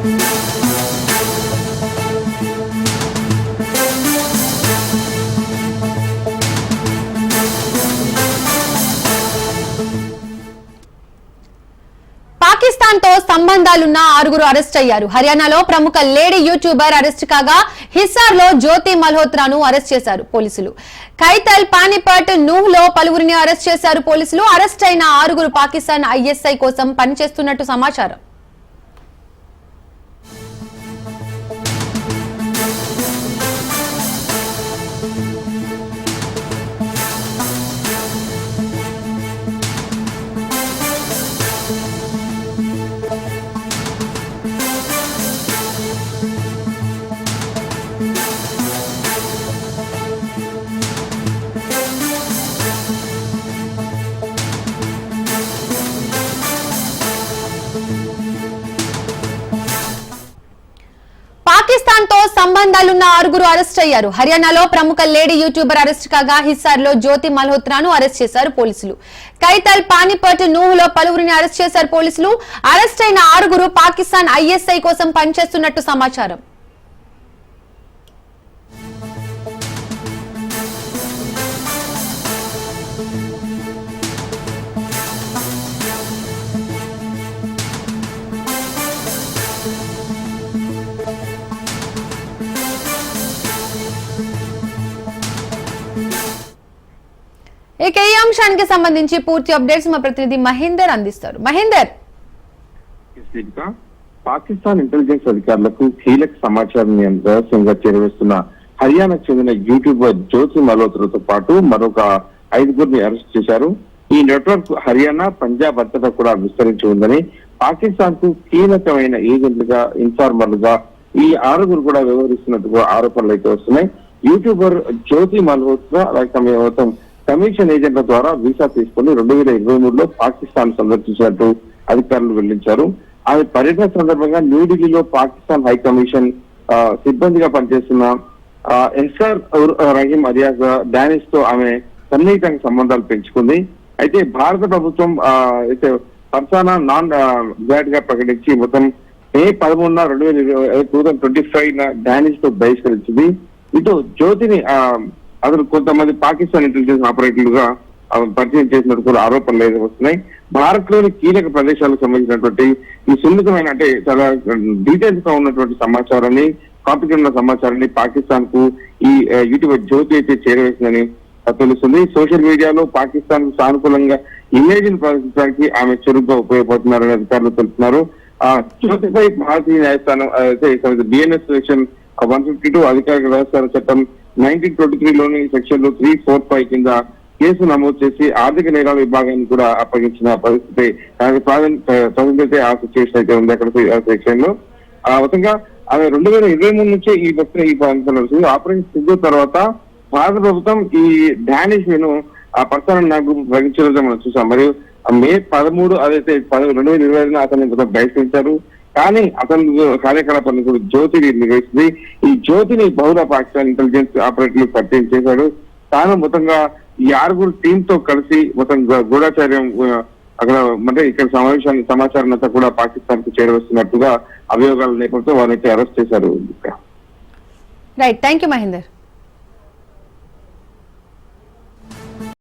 పాకిస్తాన్ తో సంబంధాలున్న 6 అరెస్ట్ అయ్యారు. హర్యానాలో ప్రముఖ లేడీ యూట్యూబర్ అరెస్ట్ కాగా హిస్సార్ లో జ్యోతి మల్హోత్రాను అరెస్ట్ చేశారు పోలీసులు. ఖైతల్, పానిపట్, నూహ్ లో పలువురిని అరెస్ట్ చేశారు పోలీసులు. అరెస్ట్ అయిన 6 పాకిస్తాన్ ఐఎస్ఐ కోసం పనిచేస్తున్నట్టు సమాచారం. పాకిస్తాన్ తో సంబంధాలున్న 6 అరెస్ట్ అయ్యారు. హర్యానాలో ప్రముఖ లేడీ యూట్యూబర్ అరెస్ట్ కాగా హిస్సార్ లో జ్యోతి మల్హోత్రాను అరెస్ట్ చేశారు పోలీసులు. ఖైతల్, పానిపట్, నూహ్ లో పలువురిని అరెస్ట్ చేశారు పోలీసులు. అరెస్ట్ అయిన 6 పాకిస్తాన్ ఐఎస్ఐ కోసం పనిచేస్తున్నట్టు సమాచారం. ఇక ఈ అంశానికి సంబంధించి పూర్తి అప్డేట్స్ మా ప్రతినిధి మహేందర్ అందిస్తారు. మహేందర్, పాకిస్తాన్ ఇంటెలిజెన్స్ అధికారులకు కీలక సమాచారాన్ని రహస్యంగా చేరవేస్తున్న హర్యానాకు చెందిన యూట్యూబర్ జ్యోతి మల్హోత్రాతో పాటు మరొక 5 అరెస్ట్ చేశారు. ఈ నెట్వర్క్ హర్యానా, పంజాబ్ అంతటా కూడా విస్తరించి ఉందని, పాకిస్తాన్ కు కీలకమైన ఏజెంట్లుగా, ఇన్ఫార్మర్లుగా ఈ 6 కూడా వ్యవహరిస్తున్నట్టుగా ఆరోపణలు అయితే వస్తున్నాయి. యూట్యూబర్ జ్యోతి మల్హోత్రా మొత్తం కమిషన్ ఏజెంట్ల ద్వారా వీసా తీసుకుని 2023లో పాకిస్తాన్ సందర్శించినట్టు అధికారులు వెల్లడించారు. ఆమె పర్యటన సందర్భంగా న్యూఢిల్లీలో పాకిస్తాన్ హై కమిషన్ సిబ్బందిగా పనిచేస్తున్న ఎన్సార్ రహీం అలియాస్ డానిష్ తో ఆమె సన్నిహితంగా సంబంధాలు పెంచుకుంది. అయితే భారత ప్రభుత్వం అయితే ఫర్సానా నాన్ గ్యాడ్ గా ప్రకటించి మొత్తం మే 13, 2025 డానిష్ తో బహిష్కరించింది. ఇటు జ్యోతిని అసలు కొంతమంది పాకిస్తాన్ ఇంటెలిజెన్స్ ఆపరేటర్లుగా పరిచయం చేసినట్టు కూడా ఆరోపణలు అయితే వస్తున్నాయి. భారత్ లోని కీలక ప్రదేశాలకు సంబంధించినటువంటి ఈ సున్నితమైన అంటే చాలా డీటెయిల్స్ గా ఉన్నటువంటి సమాచారాన్ని, కాంపిటెంట్ ఉన్న సమాచారాన్ని పాకిస్తాన్ కు ఈ యూట్యూబర్ జ్యోతి అయితే చేరవేసిందని తెలుస్తుంది. సోషల్ మీడియాలో పాకిస్తాన్ కు సానుకూలంగా ఇమేజ్ ని ప్రదర్శించడానికి ఆమె చురుగ్గా ఉపయోగపడుతున్నారని అధికారులు తెలుపుతున్నారు. జ్యోతిపై భారతీయ న్యాయస్థానం అయితే బిఎన్ఎస్ సెక్షన్ 152 అధికారిక వ్యవస్థల చట్టం 1923లోని సెక్షన్ 345 కింద కేసు నమోదు చేసి ఆర్థిక నేరాల విభాగాన్ని కూడా అప్పగించిన పరిస్థితి ప్రజెంట్ ఆ సిచ్యువేషన్ అయితే ఉంది అక్కడ సెక్షన్ లో. మొత్తంగా ఆమె 2023 నుంచే ఈ నడుస్తుంది. ఆపరేషన్ సిద్ధు తర్వాత భారత ప్రభుత్వం ఈ డానిష్ ను ఆ పర్సనల్ నాకు ప్రకటించడం మనం చూసాం. మరియు మే 13 అదైతే 2025 అతన్ని బహిష్కరించారు. కానీ అతను కార్యకలాపాలను కూడా జ్యోతిని నిర్వహిస్తుంది. ఈ జ్యోతిని బహుళ పాకిస్తాన్ ఇంటెలిజెన్స్ ఆపరేటర్లు పరిచయం చేశాడు. తాను మొత్తంగా ఈ 6 టీం తో కలిసి మొత్తం గూఢాచార్యం అక్కడ అంటే ఇక్కడ సమాచారం అంతా కూడా పాకిస్తాన్ కు చేరవేస్తున్నట్టుగా అభియోగాల నేపథ్యంలో వారిని అరెస్ట్ చేశారు. Right, thank you Mahender.